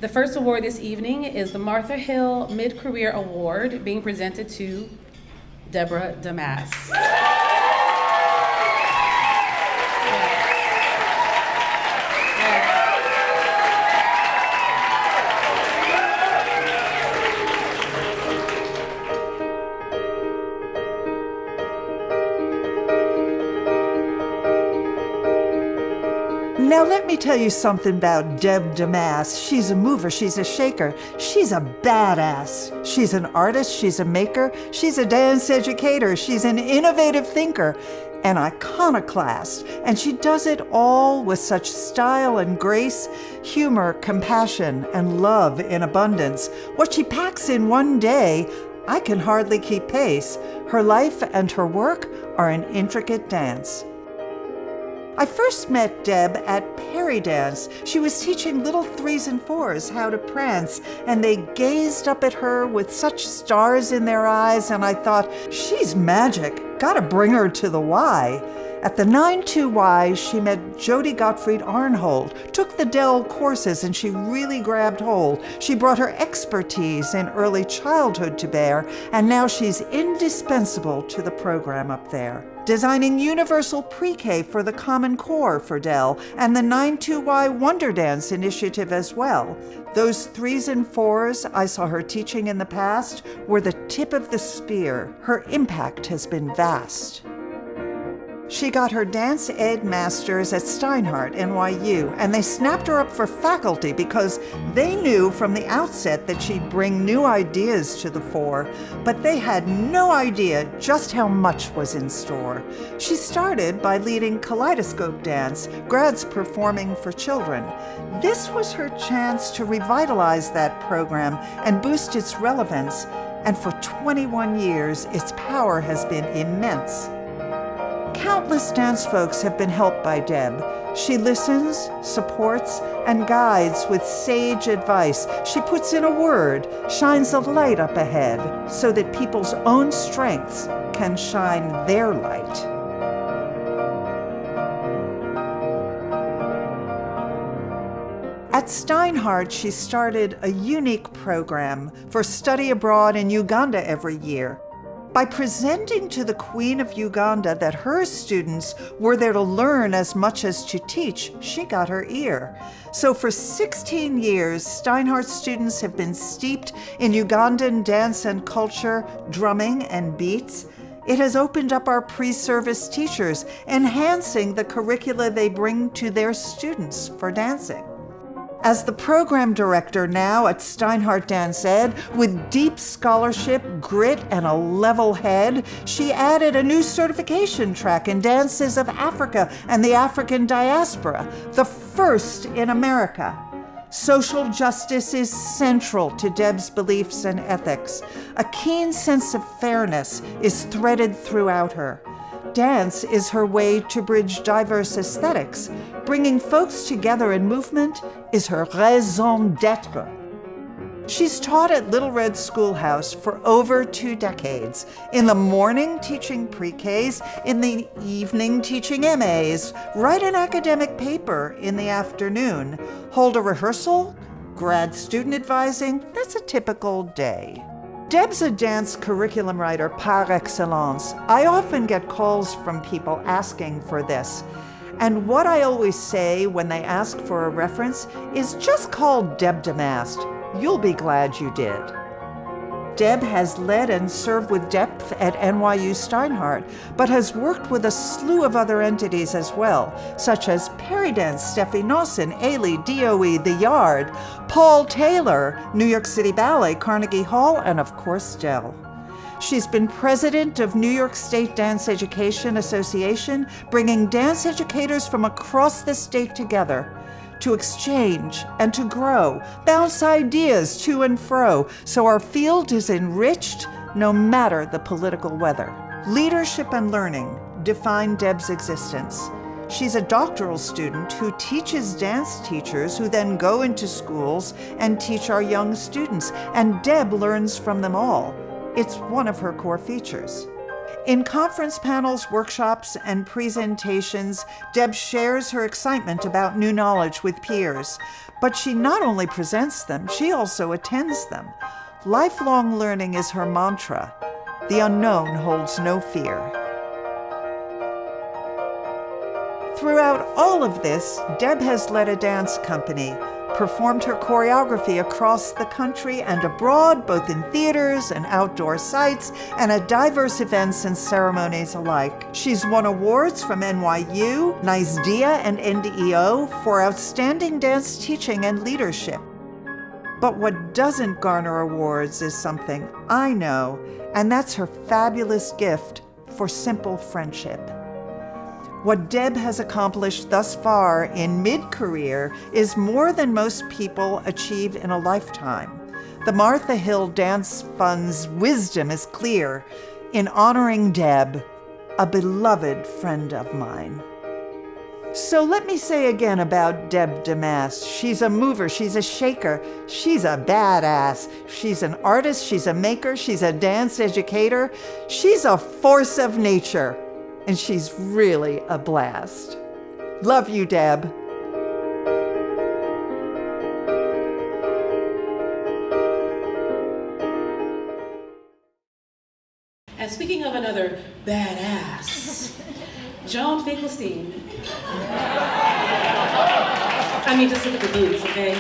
The first award this evening is the Martha Hill Mid-Career Award, being presented to Deborah Damast. Now let me tell you something about Deb Damast. She's a mover, she's a shaker, she's a badass. She's an artist, she's a maker, she's a dance educator, she's an innovative thinker, an iconoclast, and she does it all with such style and grace, humor, compassion, and love in abundance. What she packs in one day, I can hardly keep pace. Her life and her work are an intricate dance. I first met Deb at Peridance. She was teaching little 3s and 4s how to prance, and they gazed up at her with such stars in their eyes, and I thought, she's magic. Gotta bring her to the Y. At the 9-2Y, she met Jody Gottfried Arnhold, took the Dell courses, and she really grabbed hold. She brought her expertise in early childhood to bear, and now she's indispensable to the program up there. Designing universal pre-K for the Common Core for Dell, and the 9-2Y Wonder Dance initiative as well. Those 3s and 4s I saw her teaching in the past were the tip of the spear. Her impact has been vast. She got her dance ed master's at Steinhardt, NYU, and they snapped her up for faculty because they knew from the outset that she'd bring new ideas to the fore, but they had no idea just how much was in store. She started by leading Kaleidoscope Dance, grads performing for children. This was her chance to revitalize that program and boost its relevance, and for 21 years, its power has been immense. Countless dance folks have been helped by Deb. She listens, supports, and guides with sage advice. She puts in a word, shines a light up ahead, so that people's own strengths can shine their light. At Steinhardt, she started a unique program for study abroad in Uganda every year. By presenting to the Queen of Uganda that her students were there to learn as much as to teach, she got her ear. So for 16 years, Steinhardt students have been steeped in Ugandan dance and culture, drumming and beats. It has opened up our pre-service teachers, enhancing the curricula they bring to their students for dancing. As the program director now at Steinhardt Dance Ed, with deep scholarship, grit, and a level head, she added a new certification track in dances of Africa and the African diaspora, the first in America. Social justice is central to Deb's beliefs and ethics. A keen sense of fairness is threaded throughout her. Dance is her way to bridge diverse aesthetics. Bringing folks together in movement is her raison d'être. She's taught at Little Red Schoolhouse for over 2 decades. In the morning, teaching pre-Ks. In the evening, teaching MAs. Write an academic paper in the afternoon. Hold a rehearsal. Grad student advising. That's a typical day. Deb's a dance curriculum writer par excellence. I often get calls from people asking for this. And what I always say when they ask for a reference is just call Deb Damast. You'll be glad you did. Deb has led and served with depth at NYU Steinhardt, but has worked with a slew of other entities as well, such as Peridance, Steffi Nosson, Ailey, DOE, The Yard, Paul Taylor, New York City Ballet, Carnegie Hall, and of course Dell. She's been president of New York State Dance Education Association, bringing dance educators from across the state together to exchange and to grow, bounce ideas to and fro, so our field is enriched no matter the political weather. Leadership and learning define Deb's existence. She's a doctoral student who teaches dance teachers who then go into schools and teach our young students, and Deb learns from them all. It's one of her core features. In conference panels, workshops, and presentations, Deb shares her excitement about new knowledge with peers. But she not only presents them, she also attends them. Lifelong learning is her mantra. The unknown holds no fear. Throughout all of this, Deb has led a dance company, performed her choreography across the country and abroad, both in theaters and outdoor sites, and at diverse events and ceremonies alike. She's won awards from NYU, NYSDA, and NDEO for outstanding dance teaching and leadership. But what doesn't garner awards is something I know, and that's her fabulous gift for simple friendship. What Deb has accomplished thus far in mid-career is more than most people achieve in a lifetime. The Martha Hill Dance Fund's wisdom is clear in honoring Deb, a beloved friend of mine. So let me say again about Deb Damast. She's a mover, she's a shaker, she's a badass. She's an artist, she's a maker, she's a dance educator, she's a force of nature. And she's really a blast. Love you, Deb. And speaking of another badass, Joan Finkelstein. I mean, just look at the boots, okay?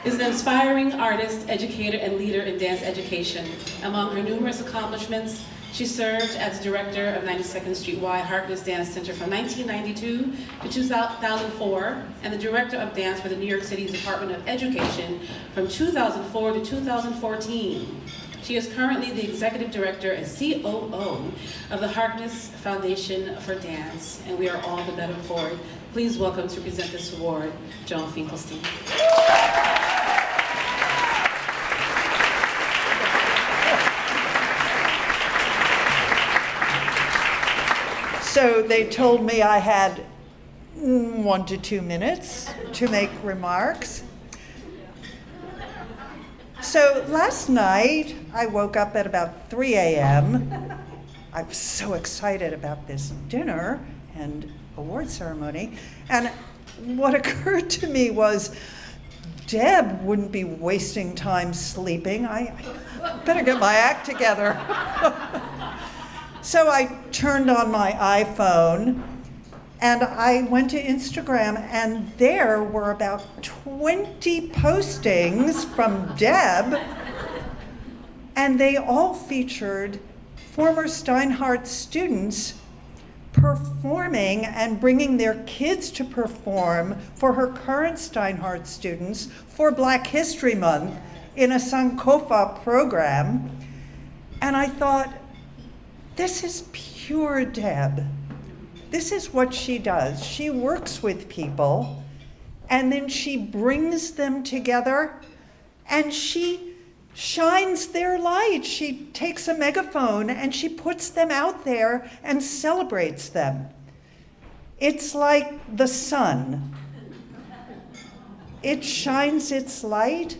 Is an inspiring artist, educator, and leader in dance education. Among her numerous accomplishments, she served as director of 92nd Street Y Harkness Dance Center from 1992 to 2004, and the director of dance for the New York City Department of Education from 2004 to 2014. She is currently the executive director and COO of the Harkness Foundation for Dance, and we are all the better for it. Please welcome to present this award, Joan Finkelstein. So they told me I had 1 to 2 minutes to make remarks. So last night, I woke up at about 3 a.m. I was so excited about this dinner and award ceremony. And what occurred to me was, Deb wouldn't be wasting time sleeping. I better get my act together. So I turned on my iPhone and I went to Instagram, and there were about 20 postings from Deb, and they all featured former Steinhardt students performing and bringing their kids to perform for her current Steinhardt students for Black History Month in a Sankofa program. And I thought, this is pure Deb. This is what she does. She works with people, and then she brings them together, and she shines their light. She takes a megaphone, and she puts them out there and celebrates them. It's like the sun. It shines its light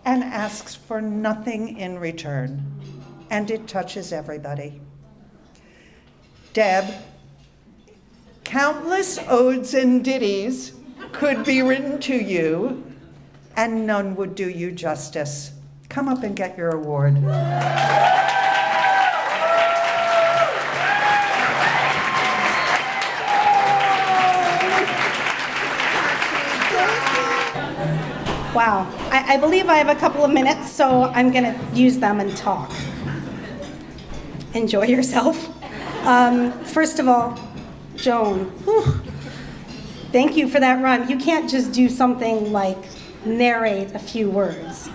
and asks for nothing in return, and it touches everybody. Deb, countless odes and ditties could be written to you, and none would do you justice. Come up and get your award. Wow, I believe I have a couple of minutes, so I'm going to use them and talk. Enjoy yourself. First of all, Joan, thank you for that run. You can't just do something like narrate a few words.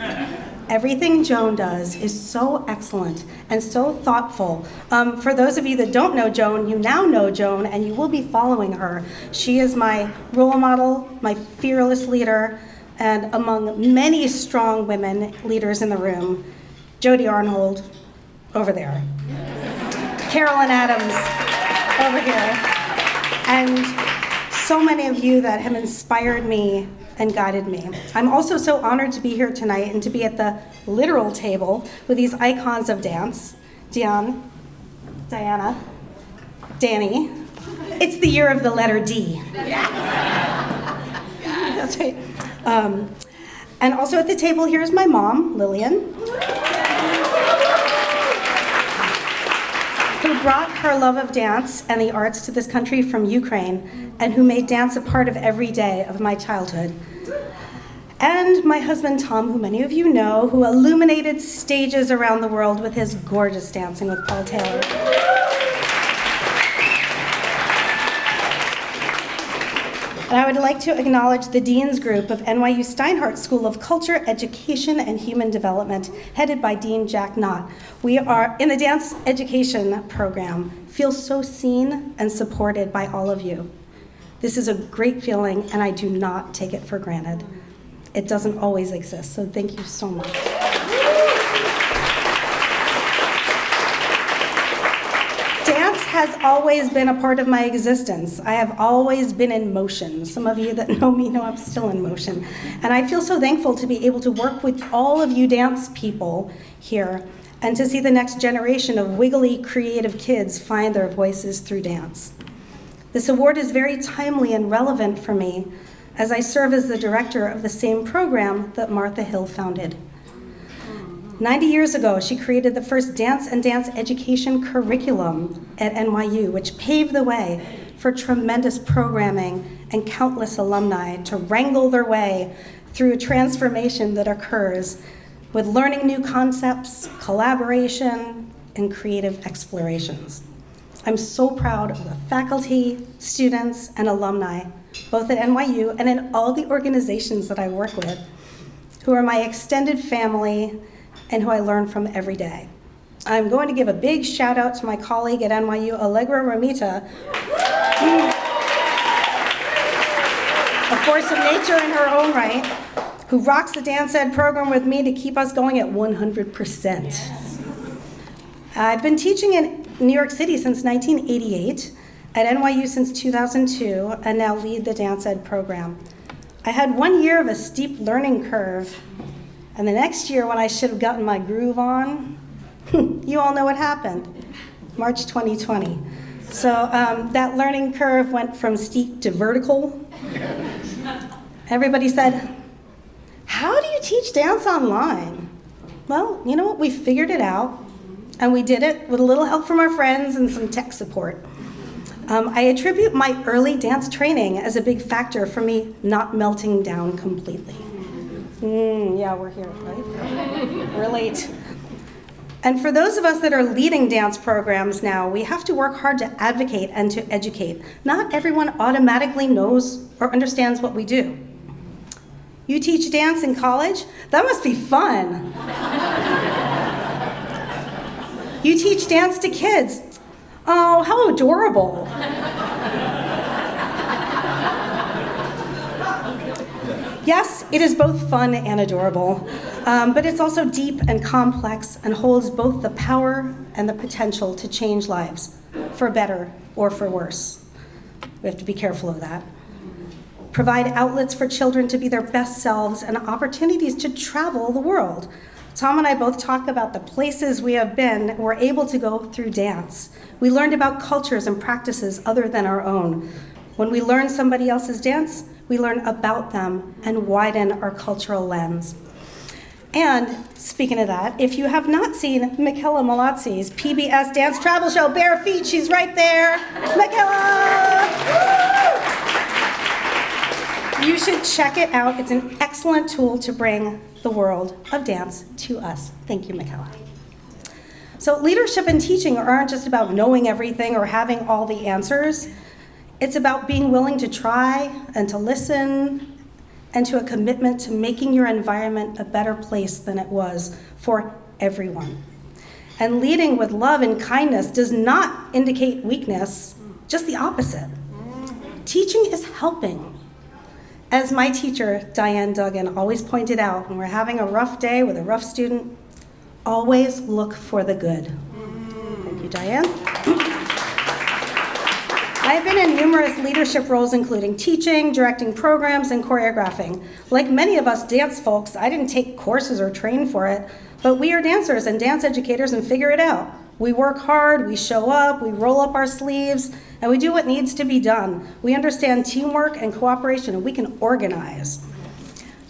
Everything Joan does is so excellent and so thoughtful. For those of you that don't know Joan, you now know Joan, and you will be following her. She is my role model, my fearless leader, and among many strong women leaders in the room, Jody Arnold, over there. Carolyn Adams, over here. And so many of you that have inspired me and guided me. I'm also so honored to be here tonight and to be at the literal table with these icons of dance. Dion, Diana, Danny. It's the year of the letter D. That's right. And also at the table here is my mom, Lillian, who brought her love of dance and the arts to this country from Ukraine, and who made dance a part of every day of my childhood. And my husband, Tom, who many of you know, who illuminated stages around the world with his gorgeous dancing with Paul Taylor. And I would like to acknowledge the Dean's Group of NYU Steinhardt School of Culture, Education, and Human Development, headed by Dean Jack Knott. We are, in the dance education program, feel so seen and supported by all of you. This is a great feeling, and I do not take it for granted. It doesn't always exist, so thank you so much. Dance has always been a part of my existence. I have always been in motion. Some of you that know me know I'm still in motion. And I feel so thankful to be able to work with all of you dance people here and to see the next generation of wiggly, creative kids find their voices through dance. This award is very timely and relevant for me as I serve as the director of the same program that Martha Hill founded. 90 years ago, she created the first dance and dance education curriculum at NYU, which paved the way for tremendous programming and countless alumni to wrangle their way through a transformation that occurs with learning new concepts, collaboration, and creative explorations. I'm so proud of the faculty, students, and alumni, both at NYU and in all the organizations that I work with, who are my extended family and who I learn from every day. I'm going to give a big shout out to my colleague at NYU, Allegra Romita, a force of nature in her own right, who rocks the dance ed program with me to keep us going at 100%. Yes. I've been teaching in New York City since 1988, at NYU since 2002, and now lead the dance ed program. I had 1 year of a steep learning curve, and the next year when I should have gotten my groove on, you all know what happened, March 2020. So that learning curve went from steep to vertical. Everybody said, how do you teach dance online? Well, you know what, we figured it out, and we did it with a little help from our friends and some tech support. I attribute my early dance training as a big factor for me not melting down completely. Yeah, we're here, right? We're late. And for those of us that are leading dance programs now, we have to work hard to advocate and to educate. Not everyone automatically knows or understands what we do. You teach dance in college? That must be fun. You teach dance to kids? Oh, how adorable. Yes, it is both fun and adorable, but it's also deep and complex and holds both the power and the potential to change lives, for better or for worse. We have to be careful of that. Provide outlets for children to be their best selves and opportunities to travel the world. Tom and I both talk about the places we have been, we're able to go through dance. We learned about cultures and practices other than our own. When we learn somebody else's dance, we learn about them and widen our cultural lens. And speaking of that, if you have not seen Michaela Malazzi's PBS Dance Travel Show, Bare Feet, she's right there. Michaela! You should check it out. It's an excellent tool to bring the world of dance to us. Thank you, Michaela. So leadership and teaching aren't just about knowing everything or having all the answers. It's about being willing to try and to listen and to a commitment to making your environment a better place than it was for everyone. And leading with love and kindness does not indicate weakness, just the opposite. Teaching is helping. As my teacher, Diane Duggan, always pointed out, when we're having a rough day with a rough student, always look for the good. Thank you, Diane. I've been in numerous leadership roles, including teaching, directing programs, and choreographing. Like many of us dance folks, I didn't take courses or train for it, but we are dancers and dance educators and figure it out. We work hard, we show up, we roll up our sleeves, and we do what needs to be done. We understand teamwork and cooperation, and we can organize.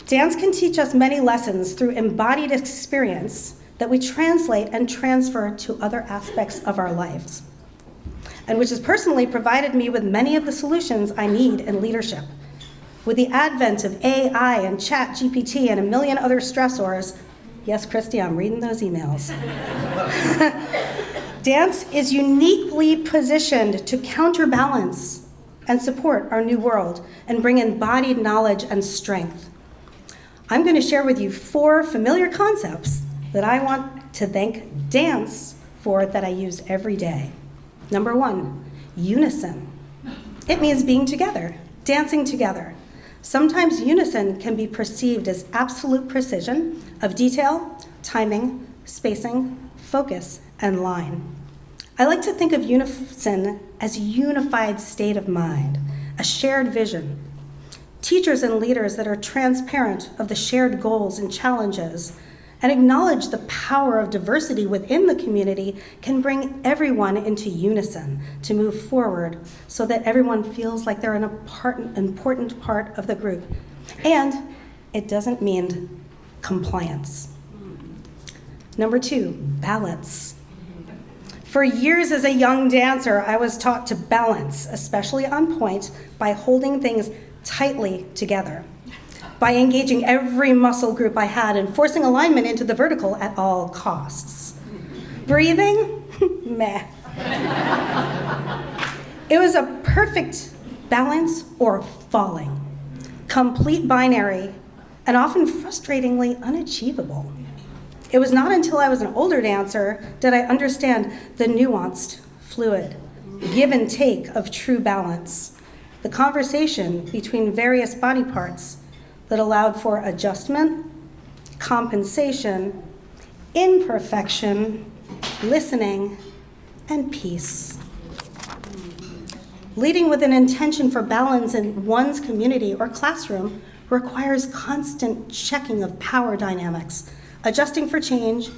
Dance can teach us many lessons through embodied experience that we translate and transfer to other aspects of our lives, and which has personally provided me with many of the solutions I need in leadership. With the advent of AI and ChatGPT and a million other stressors, yes, Christy, I'm reading those emails. Dance is uniquely positioned to counterbalance and support our new world and bring embodied knowledge and strength. I'm going to share with you 4 familiar concepts that I want to thank dance for that I use every day. Number 1, unison. It means being together, dancing together. Sometimes unison can be perceived as absolute precision of detail, timing, spacing, focus, and line. I like to think of unison as a unified state of mind, a shared vision. Teachers and leaders that are transparent of the shared goals and challenges and acknowledge the power of diversity within the community can bring everyone into unison to move forward so that everyone feels like they're an important part of the group. And it doesn't mean compliance. Number 2, balance. For years as a young dancer, I was taught to balance, especially on point, by holding things tightly together, by engaging every muscle group I had and forcing alignment into the vertical at all costs. Breathing? Meh. It was a perfect balance or falling, complete binary, and often frustratingly unachievable. It was not until I was an older dancer did I understand the nuanced, fluid, give and take of true balance, the conversation between various body parts that allowed for adjustment, compensation, imperfection, listening, and peace. Leading with an intention for balance in one's community or classroom requires constant checking of power dynamics, adjusting for change,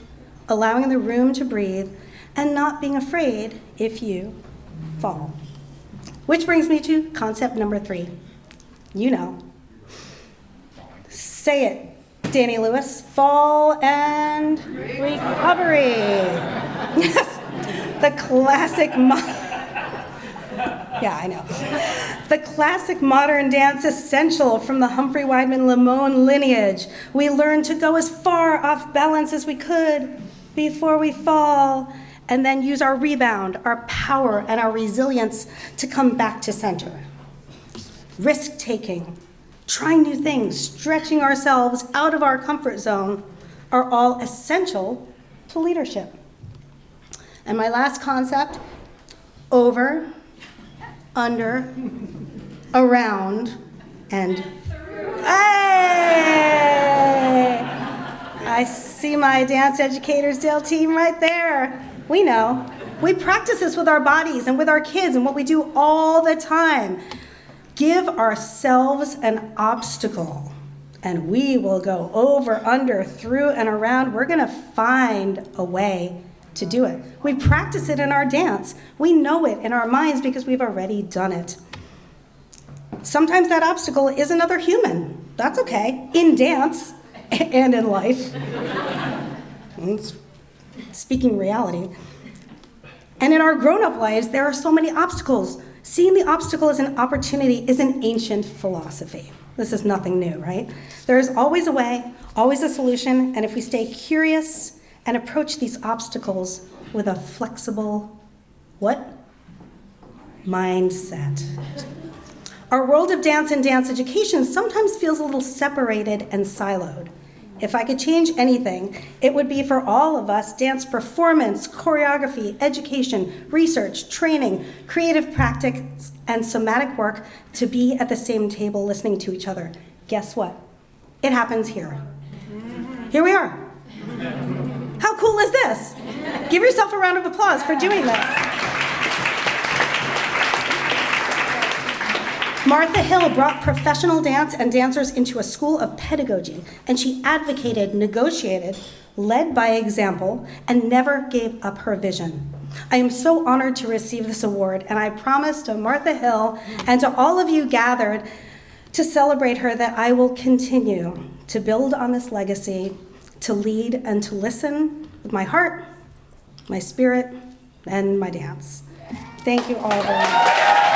allowing the room to breathe, and not being afraid if you fall. Which brings me to concept number 3. You know. Say it, Danny Lewis. Fall and recovery. Yes, the classic yeah, I know. The classic modern dance essential from the Humphrey Weidman Limon lineage. We learned to go as far off balance as we could before we fall, and then use our rebound, our power, and our resilience to come back to center. Risk-taking, trying new things, stretching ourselves out of our comfort zone are all essential to leadership. And my last concept, over, under, around, and hey! I see my dance educators DEL team right there. We know. We practice this with our bodies and with our kids and what we do all the time. Give ourselves an obstacle and we will go over, under, through, and around. We're going to find a way to do it. We practice it in our dance. We know it in our minds because we've already done it. Sometimes that obstacle is another human. That's okay. In dance and in life. Speaking reality. And in our grown-up lives, there are so many obstacles. Seeing the obstacle as an opportunity is an ancient philosophy. This is nothing new, right? There is always a way, always a solution, and if we stay curious and approach these obstacles with a flexible, what? Mindset. Our world of dance and dance education sometimes feels a little separated and siloed. If I could change anything, it would be for all of us dance performance, choreography, education, research, training, creative practice, and somatic work to be at the same table listening to each other. Guess what? It happens here. Here we are. How cool is this? Give yourself a round of applause for doing this. Martha Hill brought professional dance and dancers into a school of pedagogy, and she advocated, negotiated led by example, and never gave up her vision. I am so honored to receive this award, and I promise to Martha Hill and to all of you gathered to celebrate her that I will continue to build on this legacy, to lead and to listen with my heart, my spirit, and my dance. Thank you all very much.